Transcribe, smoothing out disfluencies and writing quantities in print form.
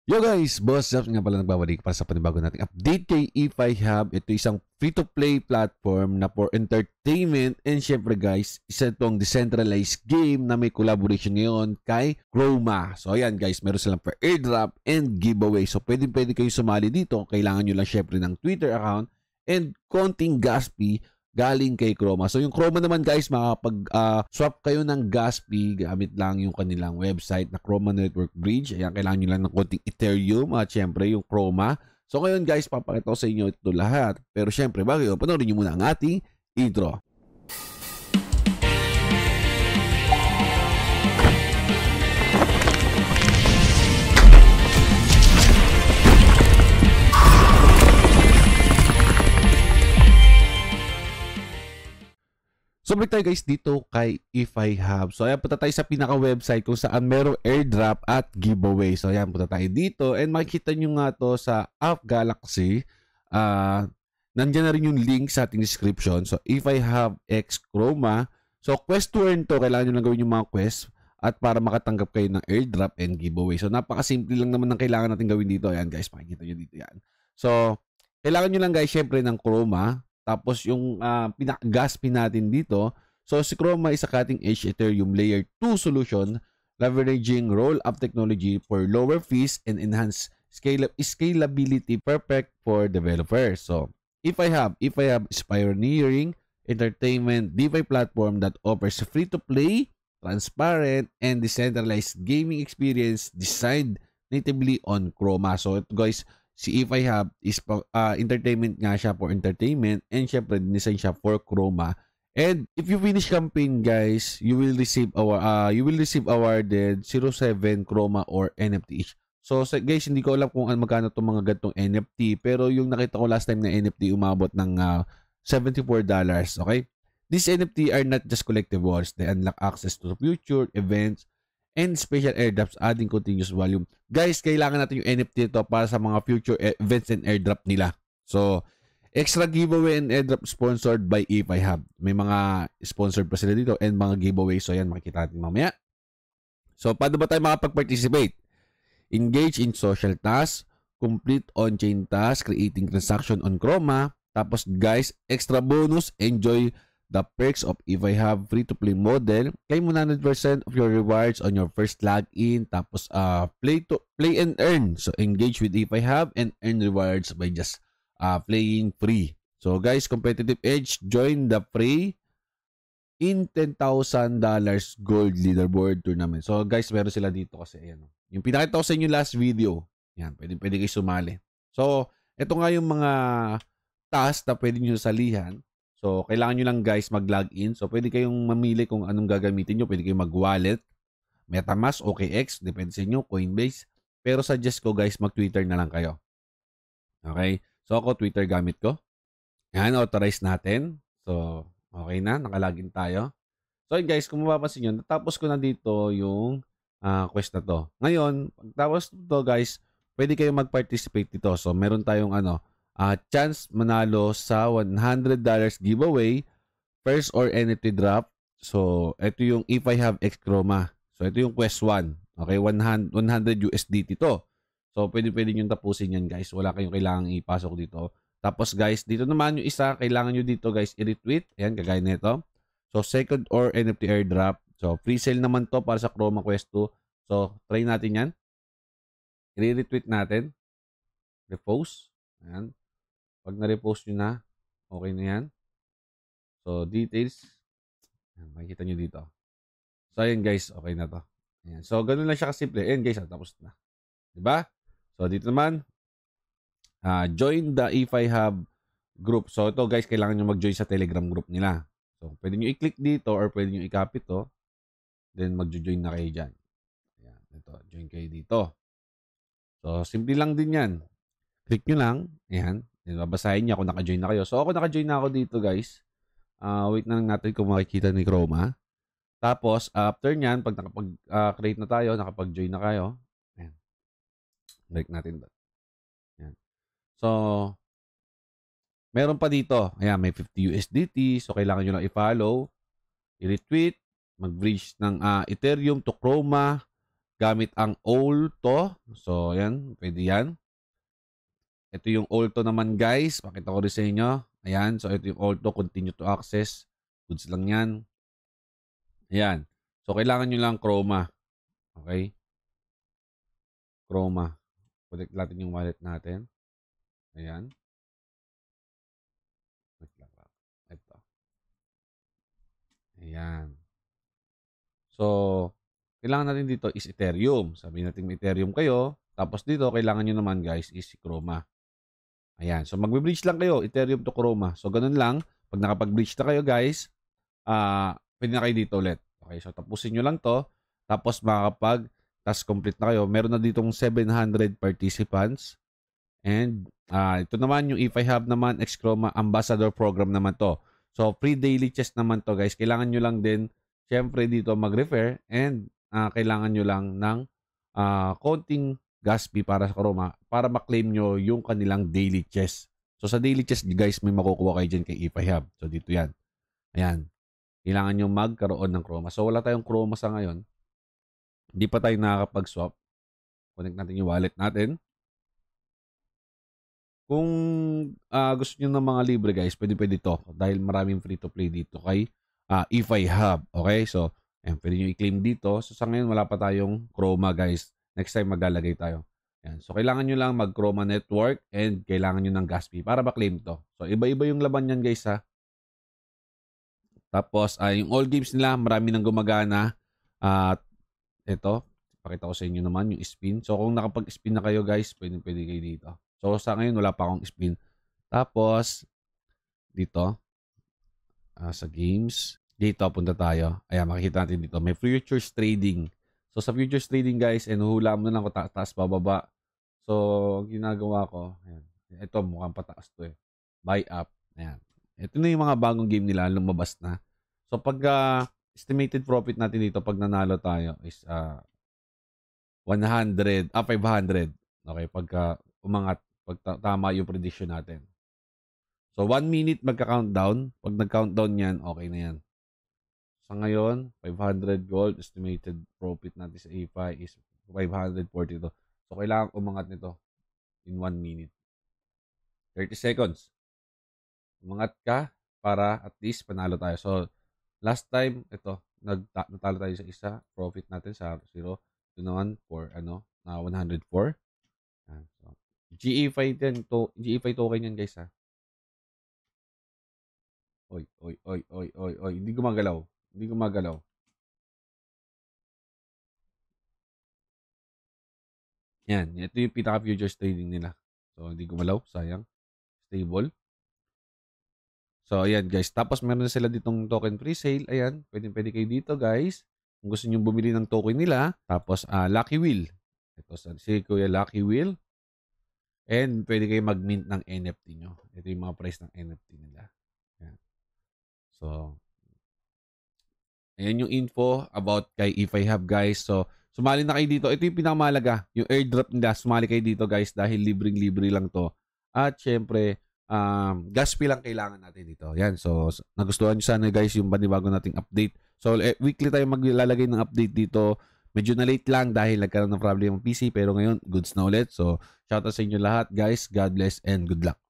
Yo guys, Boss Japs nga pala nagbabalik para sa panibago nating update kay EFI Hub. Ito isang free-to-play platform na for entertainment and syempre guys, isa itong decentralized game na may collaboration ngayon kay Chroma. So ayan guys, meron silang per airdrop and giveaway. So pwede kayo sumali dito. Kailangan nyo lang syempre ng Twitter account and konting gas fee galing kay Chroma. So yung Chroma naman guys, makapag-swap kayo ng gas fee gamit lang yung kanilang website na Chroma Network Bridge. Ayan, kailangan nyo lang ng konting Ethereum at syempre yung Chroma. So ngayon guys, papakita ko sa inyo ito lahat. Pero syempre, bago yun, panoorin nyo muna ang ating intro. So balik tayo guys dito kay EFI Hub. So ayan, punta tayo sa pinaka-website kung saan merong airdrop at giveaway. So ayan, punta tayo dito and makikita nyo nga to sa App Galaxy. Nandiyan na rin yung link sa ating description. So EFI Hub X Chroma. So quest to earn to, kailangan nyo lang gawin yung mga quest at para makatanggap kayo ng airdrop and giveaway. So napakasimple lang naman ng kailangan natin gawin dito. Ayan guys, makikita nyo dito yan. So kailangan nyo lang guys syempre ng Chroma. Tapos yung pinaka-gas fee natin dito. So si Chroma is a cutting-edge Ethereum Layer 2 solution leveraging roll-up technology for lower fees and enhanced scalability, perfect for developers. So EFI Hub is pioneering entertainment DeFi platform that offers free-to-play, transparent, and decentralized gaming experience designed natively on Chroma. So ito guys, si EFI Hub is entertainment nga siya for entertainment and syempre design siya for Chroma. And if you finish campaign guys, you will receive awarded 07 Chroma or NFT each. So guys, hindi ko alam kung magkano itong mga gantong NFT, pero yung nakita ko last time na NFT umabot ng $74. Okay? These NFT are not just collectibles, they unlock access to future events and special airdrops adding continuous volume. Guys, kailangan natin yung NFT ito para sa mga future events and airdrop nila. So, extra giveaway and airdrop sponsored by EFI Hub. May mga sponsored pa sila dito and mga giveaway. So, yan, makikita natin mamaya. So, paano ba tayo makapag-participate? Engage in social tasks, complete on-chain tasks, creating transaction on Chroma. Tapos, guys, extra bonus, enjoy the perks of EFI Hub free-to-play model. Claim 100% of your rewards on your first login. Tapos, play and earn. So, engage with EFI Hub and earn rewards by just playing free. So, guys, competitive edge, join the free in $10,000 gold leaderboard tournament. So, guys, meron sila dito kasi, ayan. Yung pinakita ko sa inyo last video, yan, pwede kayo sumali. So, ito nga yung mga tasks na pwede nyo salihan. So, kailangan nyo lang guys mag-login. So, pwede kayong mamili kung anong gagamitin nyo. Pwede kayong mag-wallet, MetaMask, OKX, depende sa inyo, Coinbase. Pero suggest ko guys, mag-Twitter na lang kayo. Okay? So, ako Twitter gamit ko. Yan, authorize natin. So, okay na, nakalagin tayo. So, guys, kung mapapansin nyo, natapos ko na dito yung quest na to. Ngayon, pagtapos nito guys, pwede kayong mag-participate dito. So, meron tayong chance manalo sa $100 giveaway, first or NFT drop. So, ito yung EFI Hub X Chroma. So, ito yung quest 1. Okay, 100 USDT to. So, pwede nyo tapusin yan guys. Wala kayong kailangang ipasok dito. Tapos guys, dito naman yung isa, kailangan nyo dito guys i-retweet. Ayan, kagaya nito. So, second or NFT airdrop. So, free sale naman to para sa Chroma Quest 2. So, try natin yan. I-retweet natin. Repost. Ayan. Pag na-repost nyo na, okay na yan. So, details. Makikita nyo dito. So, ayan guys, okay na to. Ayan. So, ganun lang siya kasimple. Ayan guys, tapos na. Diba? So, dito naman, join the EFI Hub group. So, ito guys, kailangan nyo mag-join sa Telegram group nila. So, pwede nyo i-click dito or pwede nyo i-copy to. Then, mag-join na kayo dyan. Ayan. Ito, join kayo dito. So, simple lang din yan. Click nyo lang. Ayan. Babasahin niya kung naka-join na kayo. So, ako naka-join na ako dito, guys. Wait na lang natin kung makikita ni Chroma. Tapos, after nyan, pag nakapag-create na tayo, nakapag-join na kayo. Ayan. Click natin. Ayan. So, meron pa dito. Ayan, may 50 USDT. So, kailangan nyo lang i-follow, i-retweet, mag-bridge ng Ethereum to Chroma. gamit ang Ulto. So, yan. Pwede yan. Ito yung Ulto naman guys. Pakita ko rin sa inyo. Ayan. So, ito yung Ulto. Continue to access. Goods lang yan. Ayan. So, kailangan nyo lang Chroma. Okay? Chroma. Connect natin yung wallet natin. Ayan. Ito. Ayan. So, kailangan natin dito is Ethereum. Sabihin natin may Ethereum kayo. Tapos dito, kailangan nyo naman guys is Chroma. Ayan. So, magbe-bridge lang kayo. Ethereum to Chroma. So, ganun lang. Pag nakapag-bridge na kayo guys, pwede na kayo dito ulit. Okay. So, tapusin nyo lang to. Tapos, makakapag-task complete na kayo. Meron na ditong 700 participants. And, ito naman yung If I Have naman, X-Chroma Ambassador Program naman to. So, free daily chest naman to guys. Kailangan nyo lang din, syempre dito mag-refer. And, kailangan nyo lang ng konting gas fee para sa Chroma para ma-claim nyo yung kanilang daily chest. So, sa daily chest, guys, may makukuha kayo dyan kay If I Have. So, dito yan. Ayan. Kailangan nyo magkaroon ng Chroma. So, wala tayong Chroma sa ngayon. Hindi pa tayo nakakapag-swap. Connect natin yung wallet natin. Kung gusto nyo ng mga libre, guys, pwede to. Dahil maraming free-to-play dito kay If I Have. Okay? So, ayan, pwede nyo i-claim dito. So, sa ngayon, wala pa tayong Chroma, guys. Next time, maglalagay tayo. Yan. So, kailangan nyo lang mag-Chroma network and kailangan nyo ng gas fee para ma-claim to. So, iba-iba yung laban yan, guys, ha. Tapos, yung all games nila, marami nang gumagana. At ito, pakita ko sa inyo naman yung spin. So, kung nakapag-spin na kayo, guys, pwede kayo dito. So, sa ngayon, wala pa akong spin. Tapos, dito, sa games, dito, punta tayo. Ayan, makikita natin dito. May futures trading. So, sa futures trading, guys, hula mo na lang kung taas, bababa. So, ginagawa ko, ayan. Ito, mukhang pataas to eh. Buy up. Ayan. Ito na yung mga bagong game nila, lumabas na. So, pag estimated profit natin dito, pag nanalo tayo, is 500. Okay, pagka umangat, pag tama yung prediction natin. So, 1 minute magka-countdown. Pag nag-countdown yan, okay na yan. Sa ngayon, 500 gold. Estimated profit natin sa EFI is 542. So, kailangan umangat nito in 1 minute. 30 seconds. Umangat ka para at least panalo tayo. So, last time, ito, natalo tayo sa isa. Profit natin sa 0. Ito naman for 104. So, GEFI din to, GEFI token yan guys ha. Oy. Hindi gumagalaw. Yan. Ito yung pinaka-futures trading nila. So, hindi gumalaw. Sayang. Stable. So, ayan guys. Tapos, meron na sila ditong token pre-sale. Ayan. Pwede kayo dito guys. Kung gusto nyo bumili ng token nila. Tapos, Lucky Wheel. Ito si Kuya Lucky Wheel. And, pwede kayo mag-mint ng NFT nyo. Ito yung mga price ng NFT nila. Ayan. So, ayan yung info about kay If I Have guys. So, sumali na kayo dito. Ito yung pinakamahalaga. Yung airdrop nila. Sumali kayo dito guys dahil libreng-libre lang to. At syempre, gas fee lang kailangan natin dito. Yan. So, nagustuhan nyo sana guys yung banibago nating update. So, weekly tayo maglalagay ng update dito. Medyo na late lang dahil nagkaroon ng problem ng PC. Pero ngayon, goods na ulit. So, shoutout sa inyo lahat guys. God bless and good luck.